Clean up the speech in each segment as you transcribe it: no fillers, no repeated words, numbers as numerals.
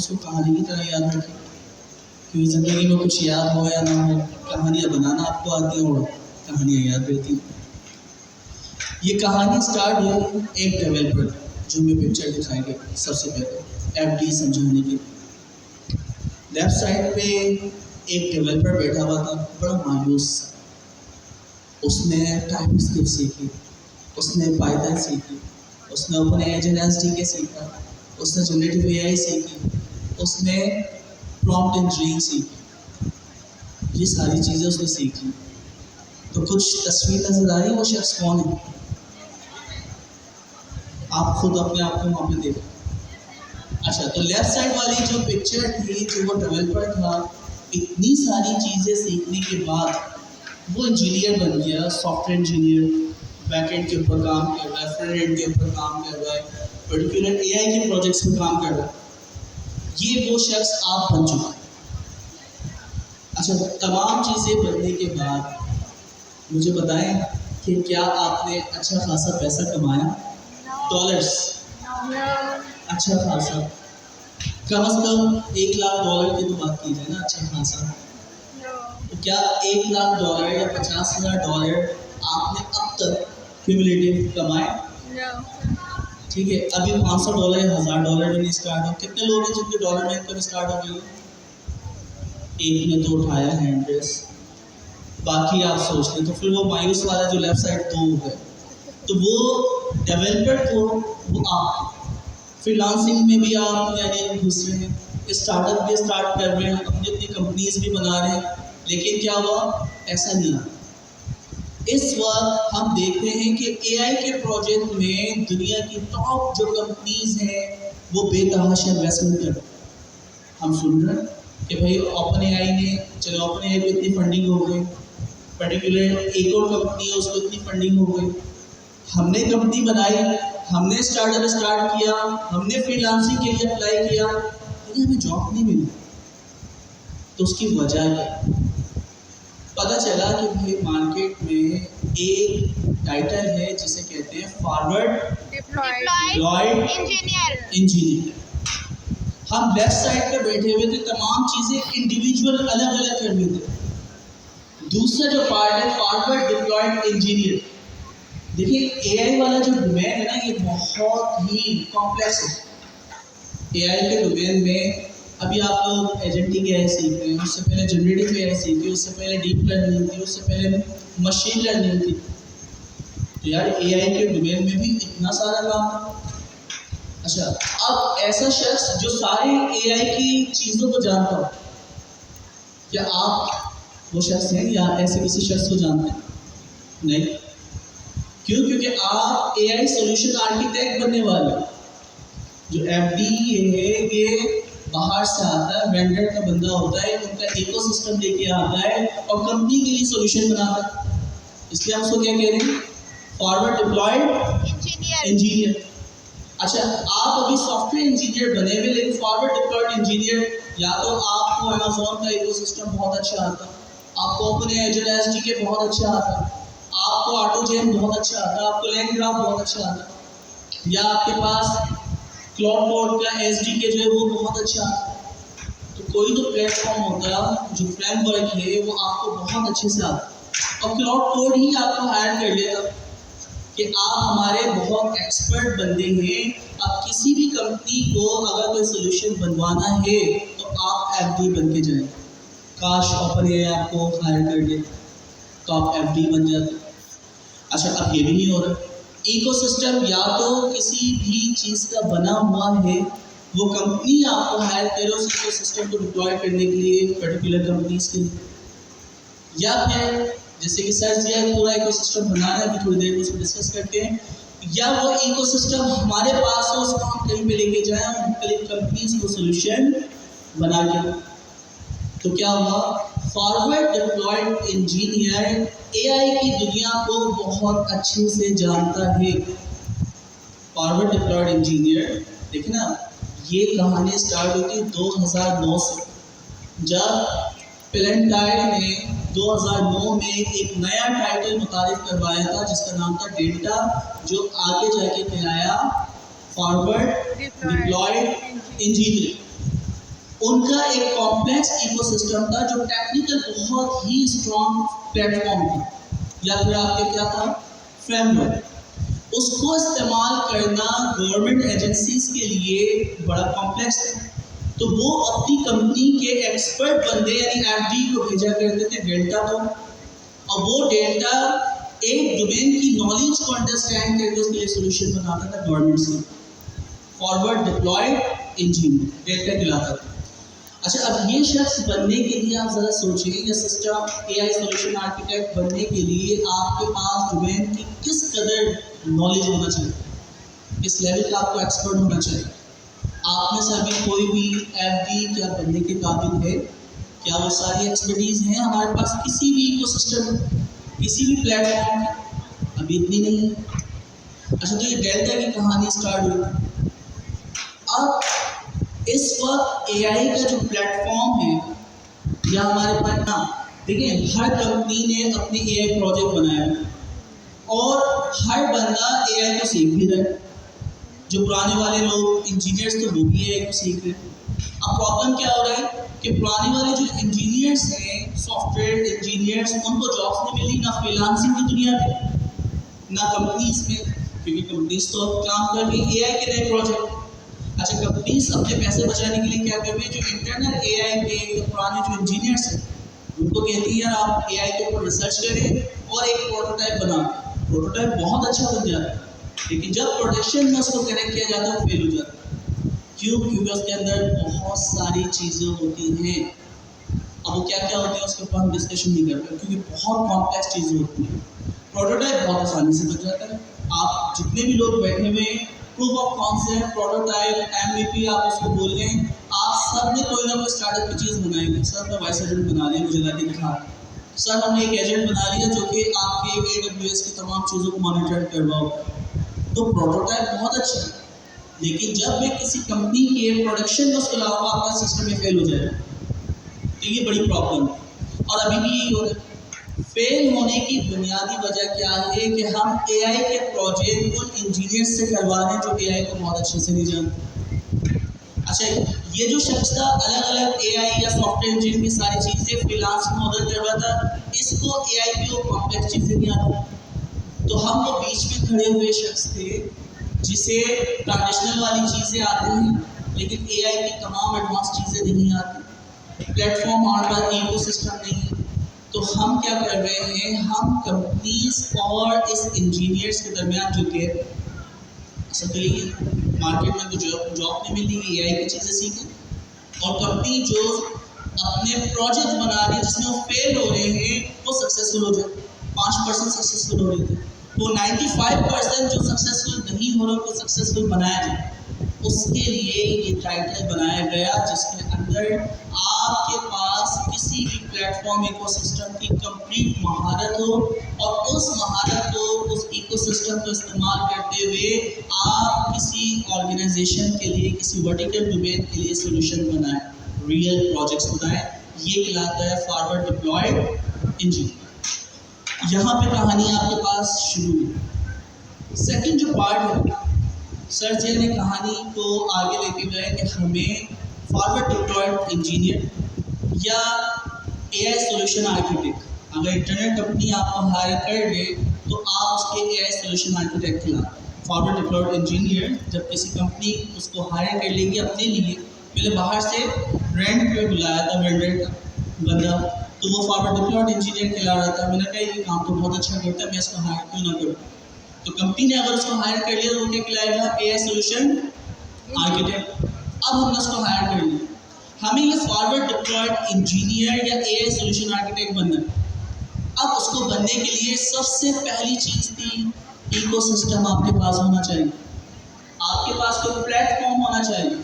उसको कहानी की तरह याद रखें, क्योंकि ज़िंदगी में कुछ याद हो या ना हो, कहानियाँ बनाना आपको आती हैं और कहानियाँ याद रहती हैं। ये कहानी स्टार्ट हुई एक डेवलपर, जो मैं पिक्चर दिखाएंगे सबसे पहले FD समझाने के। लेफ्ट साइड पे एक डेवलपर बैठा हुआ था, बड़ा मायूस सा। उसने टाइपस्क्रिप्ट सीखी, उसने पाइथन सीखी, उसने OpenAI सीखा, उसने जनरेटिव AI सीखी, उसने प्रॉम्प्ट इंजीनियरिंग सीखी। ये सारी चीज़ें उसने सीखी। तो कुछ तस्वीर नजर आ रही है, वो शख्स कौन है? आप खुद अपने आप को वहाँ पे देखो। अच्छा, तो लेफ्ट साइड वाली जो पिक्चर थी, जो वो डेवलपर था, इतनी सारी चीज़ें सीखने के बाद वो इंजीनियर बन गया, सॉफ्टवेयर इंजीनियर, बैकएंड के ऊपर काम कर रहा है, फ्रंट एंड के ऊपर काम कर रहा है, पर्टिकुलर AI के प्रोजेक्ट्स पे काम कर रहा है। ये वो शख्स आप बन चुका है। अच्छा, तमाम चीज़ें बनने के बाद मुझे बताएं कि क्या आपने अच्छा खासा पैसा कमाया? डॉलर्स, अच्छा खासा, कम से कम $1 लाख की तो बात की जाए ना, अच्छा खासा। तो क्या $1 लाख या $50,000 आपने अब तक क्यूमुलेटिव कमाए? ठीक है, अभी $500 या $1000 में नहीं स्टार्ट हो। कितने लोग हैं जिनके डॉलर में इनकम स्टार्ट हो गई? एक ने तो उठाया हैंड रेस, बाकी आप सोच लें। तो फिर वो मायूस वाला जो लेफ्ट साइड 2 है, तो वो डेवलपर को, वो आप फ्रीलांसिंग में भी आप यानी घुस रहे हैं, स्टार्टअप भी स्टार्ट कर रहे हैं, अपनी अपनी कंपनीज भी बना रहे हैं, लेकिन क्या हुआ? ऐसा नहीं हुआ। इस वक्त हम देख रहे हैं कि AI के प्रोजेक्ट में दुनिया की टॉप जो कंपनीज हैं वो बेतहाशा इन्वेस्टमेंट कर रहे हैं। हम सुन रहे हैं कि भाई OpenAI ने, चलो OpenAI को इतनी फंडिंग हो गई, पर्टिकुलर एक और कंपनी है उसको इतनी फंडिंग हो गई, हमने कंपनी बनाई, हमने स्टार्टअप स्टार्ट किया, हमने फ्रीलांसिंग के लिए अप्लाई किया, लेकिन हमें जॉब नहीं मिली। तो उसकी वजह क्या? पता चला कि भाई मार्केट में एक टाइटल है जिसे कहते हैं फॉरवर्ड डिप्लॉयड इंजीनियर। हम लेफ्ट साइड पे बैठे हुए थे, तमाम चीज़ें इंडिविजुअल अलग अलग कर रहे थे। दूसरा जो पार्ट है फॉरवर्ड डिप्लॉयड इंजीनियर, देखिए AI वाला जो डोमेन है ना, ये बहुत ही कॉम्प्लेक्स है। AI के डोमेन में अभी आप लोग एजेंटिक AI सीख रहे हैं, उससे पहले जनरेटिव AI सीखी, उससे पहले डीप लर्निंग थी, उससे पहले मशीन लर्निंग थी। तो यार AI के डोमेन में भी इतना सारा काम था। अच्छा, अब ऐसा शख्स जो सारे AI की चीज़ों को जानता हो, क्या आप वो शख्स हैं या ऐसे किसी शख्स को जानते हैं? नहीं। क्यों? क्योंकि आप AI सोल्यूशन आर्किटेक्ट बनने वाले। जो FD है ये बाहर से आता है, वेंडर का बंदा होता है, उनका इकोसिस्टम लेके आता है और कंपनी के लिए सोल्यूशन बनाता है। इसलिए हम उसको क्या कह रहे हैं? Forward deployed engineer. अच्छा, आप अभी सॉफ्टवेयर इंजीनियर बने हुए, लेकिन फॉरवर्ड डिप्लॉयड इंजीनियर, या तो आपको अमेज़न का इकोसिस्टम बहुत अच्छा आता, आपको OpenAI के बहुत अच्छा आता, आपको ऑटोजेन बहुत अच्छा आता, आपको LangGraph बहुत अच्छा आता, या आपके पास क्लाउड कोड का SDK जो है वो बहुत अच्छा। तो कोई तो प्लेटफॉर्म होता है, जो फ्रेमवर्क है वो आपको बहुत अच्छे से आता, और क्लाउड कोड ही आपको हायर कर लेता कि आप हमारे बहुत एक्सपर्ट बंदे हैं। आप किसी भी कंपनी को अगर कोई सोल्यूशन बनवाना है तो आप FD बन के जाएं। काश OpenAI आपको हायर कर दे तो आप FD बन जाते। अच्छा, अब ये भी नहीं हो रहा। इकोसिस्टम या तो किसी भी चीज़ का बना हुआ है, वो कंपनी आपको हायर करे उस इकोसिस्टम को डिप्लॉय करने के लिए पर्टिकुलर कंपनीज के लिए, या फिर जैसे कि सर्च किया पूरा इकोसिस्टम बनाना है, अभी थोड़ी देर में उसको डिस्कस करते हैं, या वो इकोसिस्टम हमारे पास है उसको हम कहीं पे लेके जाएं और मुख्तलिफ कंपनीज को सोल्यूशन बना के। तो क्या हुआ? फॉरवर्ड डिप्लॉयड इंजीनियर AI की दुनिया को बहुत अच्छे से जानता है। फॉरवर्ड डिप्लॉयड इंजीनियर, देखिए ना, ये कहानी स्टार्ट हुई थी 2009 से, जब पेलेंटायर ने 2009 में एक नया टाइटल मुतारिफ करवाया था जिसका नाम था डेल्टा, जो आगे जाके कहलाया फॉरवर्ड डिप्लॉयड इंजीनियर। उनका एक कॉम्प्लेक्स इकोसिस्टम था जो टेक्निकल बहुत ही स्ट्रॉन्ग प्लेटफॉर्म था, या फिर आपके क्या था, फ्रेमवर्क। उसको इस्तेमाल करना गवर्नमेंट एजेंसीज के लिए बड़ा कॉम्प्लेक्स था। तो वो अपनी कंपनी के एक्सपर्ट बंदे यानी एफडी को भेजा करते थे डेल्टा को, और वो डेल्टा एक डोमेन की नॉलेज को अंडरस्टैंड करके उसके लिए सोल्यूशन बनाता था गवर्नमेंट से। फॉरवर्ड डिप्लॉयड इंजीनियर डेल्टा कहलाता था। अच्छा, अब ये शख्स बनने के लिए आप ज़रा सोचिए, या सिस्टम एआई सोल्यूशन आर्किटेक्ट बनने के लिए आपके पास डोमेन की किस कदर नॉलेज होना चाहिए, किस लेवल का आपको एक्सपर्ट होना चाहिए। आप में से अभी कोई भी एफडी क्या बनने के काबिल है? क्या वो सारी एक्सपर्टीज़ हैं हमारे पास किसी भी इकोसिस्टम, किसी भी प्लेटफॉर्म? अभी इतनी नहीं है। अच्छा, तो ये डेल्टा की कहानी स्टार्ट हुई। अब इस वक्त एआई का जो प्लेटफॉर्म है, या हमारे पास ना, देखिए हर कंपनी ने अपनी एआई प्रोजेक्ट बनाया और हर बंदा एआई को सीख भी रहा है। जो पुराने वाले लोग इंजीनियर्स थे वो भी एआई को सीख रहे हैं। अब प्रॉब्लम क्या हो रहा है कि पुराने वाले जो इंजीनियर्स हैं, सॉफ्टवेयर इंजीनियर्स, उनको जॉब्स नहीं मिली, ना फ्रीलांसिंग की दुनिया में, ना कंपनीज में, क्योंकि कंपनीज तो काम कर रही एआई के नए प्रोजेक्ट। अच्छा, कंपनीज अपने पैसे बचाने के लिए क्या कर रही है, जो इंटरनल एआई के पुराने जो इंजीनियर्स हैं उनको कहती है आप एआई के ऊपर रिसर्च करें और एक प्रोटोटाइप बनाओ। प्रोटोटाइप बहुत अच्छा बन जाता है, लेकिन जब प्रोडक्शन में उसको कनेक्ट किया जाता है वो फेल हो जाता है। क्यों? क्योंकि उसके अंदर बहुत सारी चीज़ें होती हैं। अब वो क्या क्या होती है उसके ऊपर हम डिस्कशन नहीं करते, क्योंकि बहुत कॉम्प्लेक्स चीज़ें होती हैं। प्रोटोटाइप बहुत आसानी से बन जाता है। आप जितने भी लोग बैठे हुए हैं, proof of concept, prototype, MVP आप उसको बोल रहे हैं, आप सब ने कोई ना कोई स्टार्टअप की चीज़ बनाई है। सर मैं वाइस एजेंट बना लिया, मुझे लाके दिखा। सर हमने एक एजेंट बना लिया जो कि आपके AWS की तमाम चीज़ों को मॉनिटर करवाओ। तो प्रोटोटाइप बहुत अच्छा है, लेकिन जब मैं किसी कंपनी के प्रोडक्शन में उसको लाऊंगा आपका सिस्टम में फेल हो जाएगा, तो ये बड़ी प्रॉब्लम है। और अभी भी यही हो रहा है। फेल होने की बुनियादी वजह क्या है कि हम एआई के प्रोजेक्ट उन इंजीनियर से करवा रहे हैं जो एआई को बहुत अच्छे से नहीं जानते। अच्छा, ये जो शख्स था अलग अलग एआई या सॉफ्टवेयर इंजीनियर की सारी चीज़ें फ्रीलांस में उधर कर रहा था, इसको एआई की वो कॉम्प्लेक्स चीज़ें नहीं आती। तो हम वो बीच में खड़े हुए शख्स थे जिसे ट्रेडिशनल वाली चीज़ें आती हैं, लेकिन एआई की तमाम एडवांस चीज़ें नहीं आती। प्लेटफॉर्म हमारे पास इकोसिस्टम नहीं है। तो हम क्या कर रहे हैं, हम कंपनीज और इस इंजीनियर्स के दरमियान जो गैप, असल तो यही है, मार्केट में तो जॉब नहीं मिल रही, एआई की चीज़ें सीखें, और कंपनी जो अपने प्रोजेक्ट बना रही है जिसमें वो फेल हो रहे हैं वो सक्सेसफुल हो जाए। 5% सक्सेसफुल हो रहे थे, वो 95% जो सक्सेसफुल नहीं हो रहे उनको सक्सेसफुल बनाया जाए। उसके लिए ये टाइटल बनाया गया जिसके अंदर आपके पास किसी भी प्लेटफॉर्म इकोसिस्टम की कंप्लीट महारत हो, और उस महारत को, उस इकोसिस्टम को इस्तेमाल करते हुए आप किसी ऑर्गेनाइजेशन के लिए, किसी वर्टिकल डोमेन के लिए सोल्यूशन बनाएं, रियल प्रोजेक्ट्स बनाएं। ये कहलाता है फॉरवर्ड डिप्लॉयड इंजीनियर। यहाँ पे कहानी आपके पास शुरू हुई। सेकंड जो पार्ट है, सर जी ने कहानी को आगे लेके गए कि हमें फॉरवर्ड डिप्लॉयड इंजीनियर या एआई सोल्यूशन आर्किटेक्ट, अगर इंटरनेट कंपनी आपको हायर कर ले तो आप उसके एआई सोल्यूशन आर्किटेक्ट खिलाते। फॉरवर्ड डिप्लॉयड इंजीनियर जब किसी कंपनी उसको हायर कर लेगी अपने लिए, पहले बाहर से रेंट पे बुलाया था वेंडर का बंदा, तो वो फॉरवर्ड डिप्लॉयड इंजीनियर खिला रहा था। मैंने कहा ये काम तो बहुत अच्छा करता है, मैं इसको हायर क्यों ना करूँ। तो कंपनी ने अगर उसको हायर कर लिया तो वो क्या खिलाएगा, एआई सोल्यूशन आर्किटेक्ट। अब हमने उसको हायर कर लिया, हमें ये फॉरवर्ड डिप्लॉयड इंजीनियर या एआई सोल्यूशन आर्किटेक्ट बनना है। अब उसको बनने के लिए सबसे पहली चीज़ थी इकोसिस्टम आपके पास होना चाहिए। आपके पास कोई प्लेटफॉर्म होना चाहिए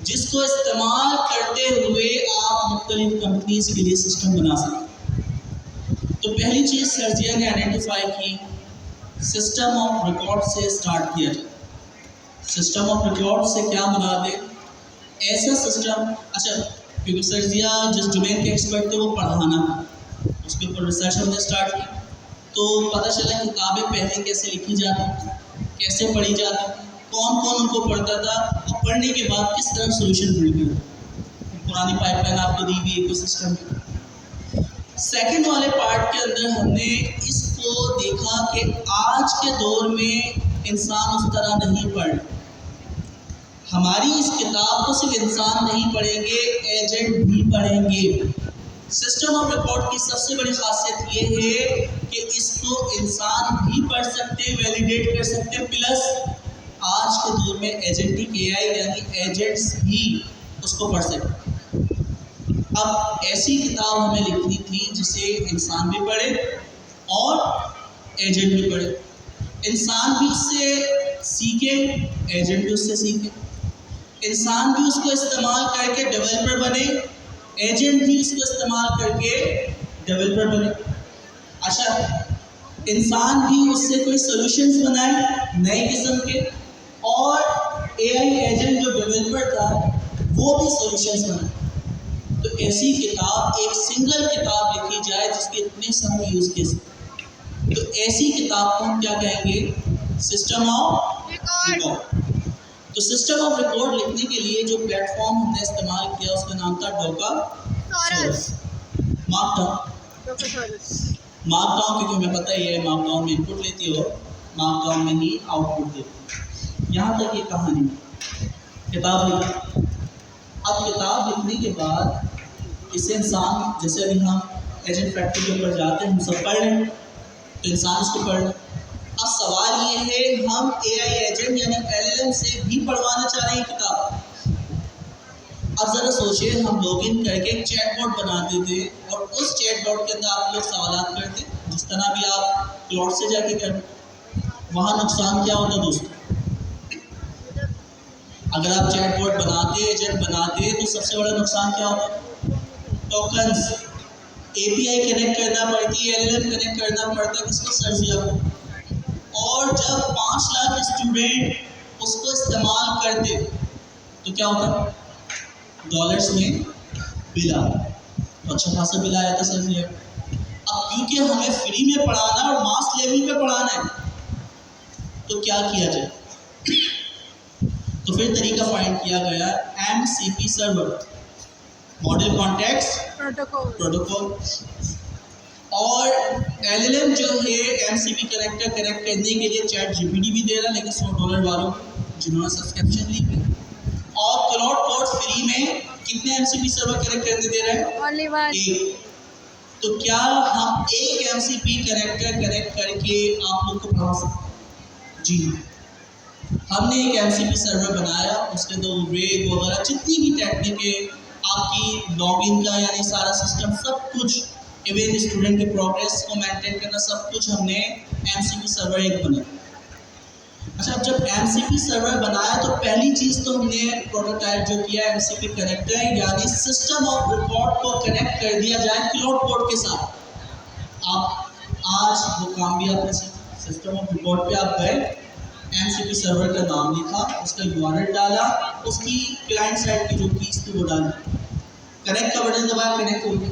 जिसको इस्तेमाल करते हुए आप मुख्तलिफ कंपनीज के लिए सिस्टम बना सकें। तो पहली चीज़ सर्जिया ने आइडेंटिफाई की, सिस्टम ऑफ रिकॉर्ड से स्टार्ट किया जाए। सिस्टम ऑफ रिकॉर्ड से क्या बना दे, ऐसा सिस्टम। अच्छा, क्योंकि सर्जिया जिस डोमेन के एक्सपर्ट थे वो पढ़ाना था, उसके ऊपर रिसर्च हमने स्टार्ट की, तो पता चला किताबें पहले कैसे लिखी जाती थी, कैसे पढ़ी जाती थी, कौन कौन उनको पढ़ता था, और पढ़ने के बाद किस तरह सोल्यूशन मिलता था। पुरानी पाइपलाइन आपको दी हुई इकोसिस्टम में। सेकंड वाले पार्ट के अंदर हमने इसको देखा कि आज के दौर में इंसान उस तरह नहीं पढ़, हमारी इस किताब को सिर्फ इंसान नहीं पढ़ेंगे, एजेंट भी पढ़ेंगे। सिस्टम ऑफ रिकॉर्ड की सबसे बड़ी खासियत ये है कि इसको इंसान भी पढ़ सकते हैं, वैलिडेट कर सकते हैं, प्लस आज के दौर में एजेंटिक एआई यानी एजेंट्स भी उसको पढ़ सकते। अब ऐसी किताब हमें लिखनी थी जिसे इंसान भी पढ़े और एजेंट भी पढ़े। इंसान भी उससे सीखे, एजेंट भी उससे सीखे। इंसान भी उसको इस्तेमाल करके डेवलपर बने, एजेंट भी उसको इस्तेमाल करके डेवलपर बने। अच्छा, इंसान भी उससे कोई सॉल्यूशंस बनाए नए किस्म के, और एआई एजेंट जो डेवलपर था वो भी सॉल्यूशंस बनाए। तो ऐसी किताब, एक सिंगल किताब लिखी जाए जिसके इतने सारे यूज केस, तो ऐसी किताब को हम क्या कहेंगे? System of record. तो सिस्टम ऑफ रिकॉर्ड लिखने के लिए जो प्लेटफॉर्म हमने इस्तेमाल किया उसका नाम था डोकासॉरस। मार्कडाउन क्योंकि हमें पता ही है मार्कडाउन में इनपुट लेती हो, मार्कडाउन में ही आउटपुट देती। यहाँ तक ये कहानी। किताब लिखी। अब किताब लिखने के बाद इसे इंसान, जैसे अभी हम एजेंट फैक्ट्री के ऊपर जाते हैं, हम सब पढ़ लें, तो इंसान इसको पढ़ लें। अब सवाल ये है, हम एआई एजेंट यानी एलएलएम से भी पढ़वाना चाह रहे हैं किताब। अब ज़रा सोचिए, हम लॉगिन करके एक चैटबॉट बनाते थे और उस चैटबॉट के अंदर आप लोग सवाल करते, जिस तरह भी आप क्लाउड से जाके करते। वहाँ नुकसान क्या होता दोस्तों? अगर आप चैटबॉट बनाते, एजेंट बनाते, तो सबसे बड़ा नुकसान क्या होता? टोकन्स, एपीआई कनेक्ट करना पड़ती है, एलएलएम कनेक्ट करना पड़ता है, किसको? सर्जिया को। और जब 5 लाख स्टूडेंट उसको इस्तेमाल करते तो क्या होता? डॉलर्स में बिल आता, तो अच्छा खासा बिल आया था सर जी। अब क्योंकि हमें फ्री में पढ़ाना और मास लेवल पे पढ़ाना है, तो क्या किया जाए? तो फिर तरीका फाइंड किया गया MCP server, model context protocol. और एलएलएम जो है एमसीपी कनेक्टर कनेक्ट करने के लिए चैट जीपीटी भी दे रहा है, लेकिन $100 वालों जिन्होंने सब्सक्रिप्शन ली। और क्लाउड कोर्स फ्री में कितने एमसीपी सर्वर कनेक्ट करने दे रहे हैं? एक। तो क्या हम एक एमसीपी कनेक्टर कनेक्ट करके आप लोग को पढ़ा सकते? जी, हमने एक एमसीपी सर्वर बनाया, उसके दो रेग वगैरह जितनी भी टेक्निक है आपकी लॉगिन का यानी सारा सिस्टम सब कुछ, इवन स्टूडेंट के प्रोग्रेस को मेंटेन करना, सब कुछ हमने एमसीपी सर्वर एक बनाया। अच्छा, जब एमसीपी सर्वर बनाया तो पहली चीज़ तो हमने प्रोटोटाइप जो किया एमसीपी कनेक्टर यानी सिस्टम ऑफ रिकॉर्ड को कनेक्ट कर दिया जाए क्लाउड कोड के साथ। आप आज वो काम भी आपने सिस्टम ऑफ रिकॉर्ड पे आप गए, एमसीपी सर्वर का नाम लिखा, उसका यूआरएल डाला, उसकी क्लाइंट साइड की जो कीज थी वो डाली, कनेक्ट का बटन दबाया, कनेक्ट हो गया।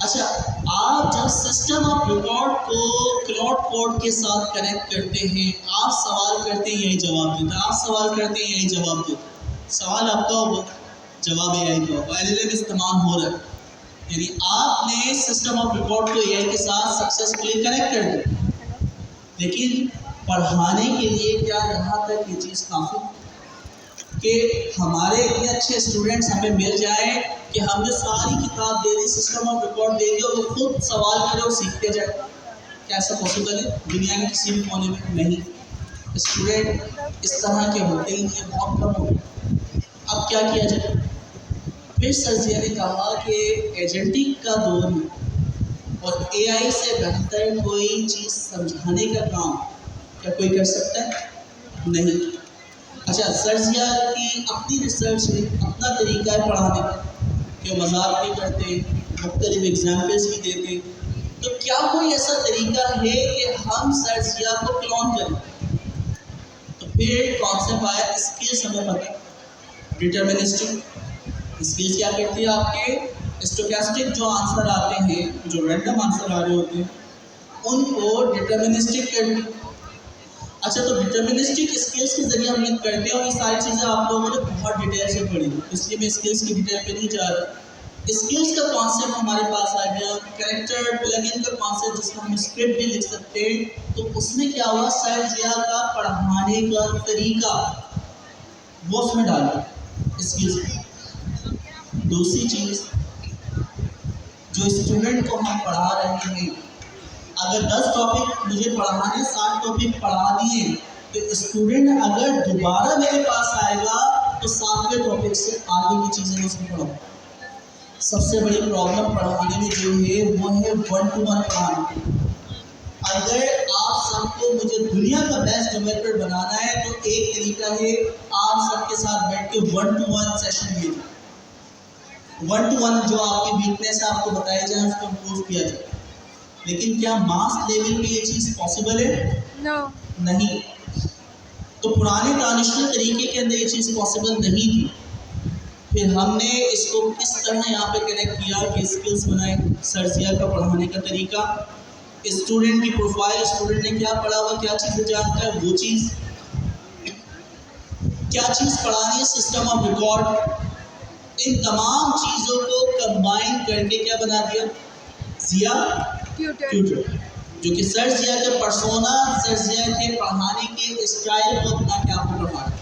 अच्छा, आप जब सिस्टम ऑफ रिकॉर्ड को क्लाउड कोड के साथ कनेक्ट करते हैं, आप सवाल करते हैं यही जवाब देता है, आप सवाल करते हैं यही जवाब देता है। सवाल आपका होगा, जवाब एआई का होगा, एलएलएम इस्तेमाल हो रहा है, यानी आपने सिस्टम ऑफ रिकॉर्ड को एआई के साथ सक्सेसफुली कनेक्ट कर दिया। लेकिन पढ़ाने के लिए क्या यहाँ तक ये चीज़ काफ़ी कि हमारे इतने अच्छे स्टूडेंट्स हमें मिल जाए कि हम जो सारी किताब दे दी, सिस्टम ऑफ रिकॉर्ड दे दिए, वो खुद सवाल करें और सीखते जाए? क्या ऐसा पॉसिबल है दुनिया के किसी भी कोने में? नहीं, स्टूडेंट इस तरह के होते ही नहीं, बहुत कम होते। अब क्या किया जाए? फिर सर्जिया ने कहा कि एजेंटिक का दौर है और एआई से बेहतर कोई चीज़ समझाने का काम क्या कोई कर सकता है? नहीं। अच्छा, सर्जिया की अपनी रिसर्च में अपना तरीका है पढ़ाने का, कि मजाक भी करते, मुख्तलिफ एग्जाम्पल्स भी देते। तो क्या कोई ऐसा तरीका है कि हम सर्जिया को क्लोन करें? तो फिर कॉन्सेप्ट आया, स्किल्स हमें पता, डिटर्मिनिस्टिक स्किल्स क्या करती है? आपके स्टोकेस्टिक जो आंसर आते हैं, जो रैंडम आंसर आ रहे होते हैं, उनको डिटर्मिनिस्टिक करती। अच्छा, तो डिटर्मिनिस्टिक स्किल्स के जरिए हम लिंक करते हैं और ये सारी चीज़ें आप लोगों ने बहुत डिटेल से पढ़ी, इसलिए मैं स्किल्स की डिटेल पे नहीं जा रहा। स्किल्स का कॉन्सेप्ट हमारे पास आ गया, कैरेक्टर प्लगइन का कॉन्सेप्ट जिसमें हम स्क्रिप्ट भी लिख सकते हैं। तो उसमें क्या हुआ, सर जिया का पढ़ाने का तरीका वो उसमें डाला स्किल्स में। दूसरी चीज़, जो स्टूडेंट को हम पढ़ा रहे हैं, अगर 10 टॉपिक मुझे पढ़ाने, 7 टॉपिक पढ़ा दिए, तो स्टूडेंट अगर दोबारा मेरे पास आएगा तो 7वें टॉपिक से आगे की चीज़ें उसमें पढ़ाऊँ। सबसे बड़ी प्रॉब्लम पढ़ाने में जो है वो है 1-to-1 पढ़ाना। अगर आप सबको मुझे दुनिया का बेस्ट डेवलपर बनाना है तो एक तरीका है, आप सबके साथ बैठ के 1-to-1 सेशन लीजिए। 1-to-1 जो आपकी वीकनेस है आपको बताया जाए, उसको इम्प्रूव किया जाए। लेकिन क्या मास लेवल पे ये चीज़ पॉसिबल है? नहीं। तो पुराने ट्रांजिशनल तरीके के अंदर ये चीज़ पॉसिबल नहीं थी। फिर हमने इसको किस तरह यहाँ पे कनेक्ट किया कि स्किल्स बनाए, सर जिया का पढ़ाने का तरीका, स्टूडेंट की प्रोफाइल, स्टूडेंट ने क्या पढ़ा हुआ, क्या चीज़ें जानता है, वो चीज़, क्या चीज़ पढ़ानी है, सिस्टम ऑफ रिकॉर्ड, इन तमाम चीज़ों को कंबाइन करके क्या बना दिया, जिया ट्यूटर, जो कि सर जिया के पर्सोना, सर जिया के पढ़ाने के स्टाइल को अपना के आपको पढ़ाना।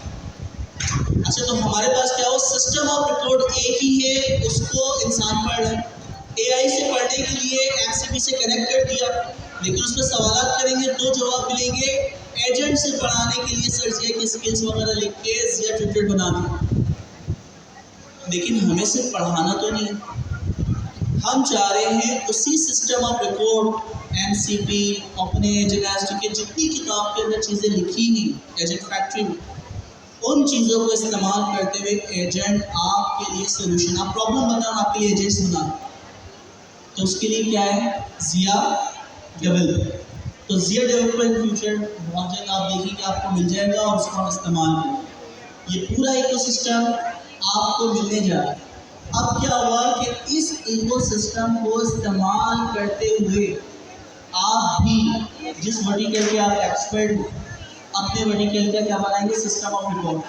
अच्छा, तो हमारे पास क्या हो, सिस्टम ऑफ रिकॉर्ड एक ही है, उसको इंसान पढ़ रहे हैं। AI से पढ़ने के लिए MCP से कनेक्ट कर दिया, लेकिन उस पर सवाल करेंगे 2 जवाब मिलेंगे। एजेंट से पढ़ाने के लिए सर जिया की स्किल्स वगैरह लिख के जिया ट्यूटर बना दिया, लेकिन हमें सिर्फ पढ़ाना तो नहीं है, हम चाह रहे हैं उसी सिस्टम ऑफ रिकॉर्ड MCP अपने एजेंट के जितनी किताब के अंदर चीज़ें लिखी हैं एजेंट फैक्ट्री में, उन चीज़ों को इस्तेमाल करते हुए एजेंट आपके लिए सोल्यूशन, आप प्रॉब्लम बनाओ, आपके लिए एजेंट्स बनाओ। तो उसके लिए क्या है, जिया डेवलपर। तो जिया डेवलपर इन फ्यूचर बहुत जगह आप देखेंगे आपको मिल जाएगा और उसको हम इस्तेमाल करेंगे। ये पूरा इकोसिस्टम आपको मिलने जा रहा है। अब क्या हुआ कि इस इकोसिस्टम को इस्तेमाल करते हुए आप भी जिस वर्टिकल के आप एक्सपर्ट हो, अपने वर्टिकल का क्या बनाएंगे, सिस्टम ऑफ रिकॉर्ड,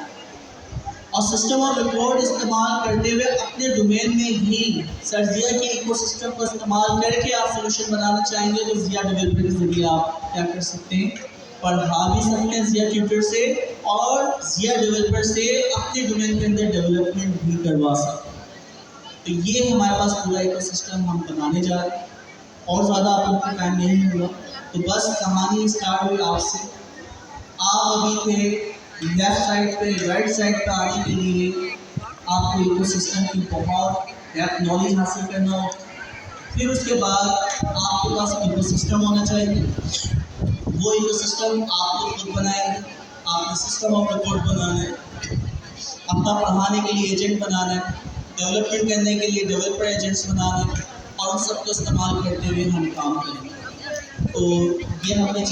और सिस्टम ऑफ रिकॉर्ड इस्तेमाल करते हुए अपने डोमेन में ही सर जिया के इकोसिस्टम को इस्तेमाल करके आप सोल्यूशन बनाना चाहेंगे, तो जिया डेवलपर के जरिए आप क्या कर सकते हैं, पढ़ा भी सकते हैं जिया ट्यूटर से, और जिया डेवलपर से अपने डोमेन के अंदर डेवलपमेंट भी करवा सकते हैं। तो ये हमारे पास पूरा इकोसिस्टम हम बनाने जा रहे हैं, और ज़्यादा आप लोग का टाइम नहीं होगा। तो बस कहानी स्टार्ट हुई आपसे, आप अभी थे लेफ्ट साइड पे, राइट साइड पे आने के लिए आपको इकोसिस्टम की बहुत डेप्थ नॉलेज हासिल करना हो। फिर उसके बाद आपके पास इकोसिस्टम होना चाहिए, वो इकोसिस्टम आप लोग खुद बनाएंगे, आपने सिस्टम ऑफ रिकॉर्ड बनाना है, अपना पढ़ाने के लिए एजेंट बनाना है, डेवलपमेंट करने के लिए डेवलपर एजेंट्स बनाना है, और उन सबको इस्तेमाल करते हुए हम काम करेंगे। तो ये हमने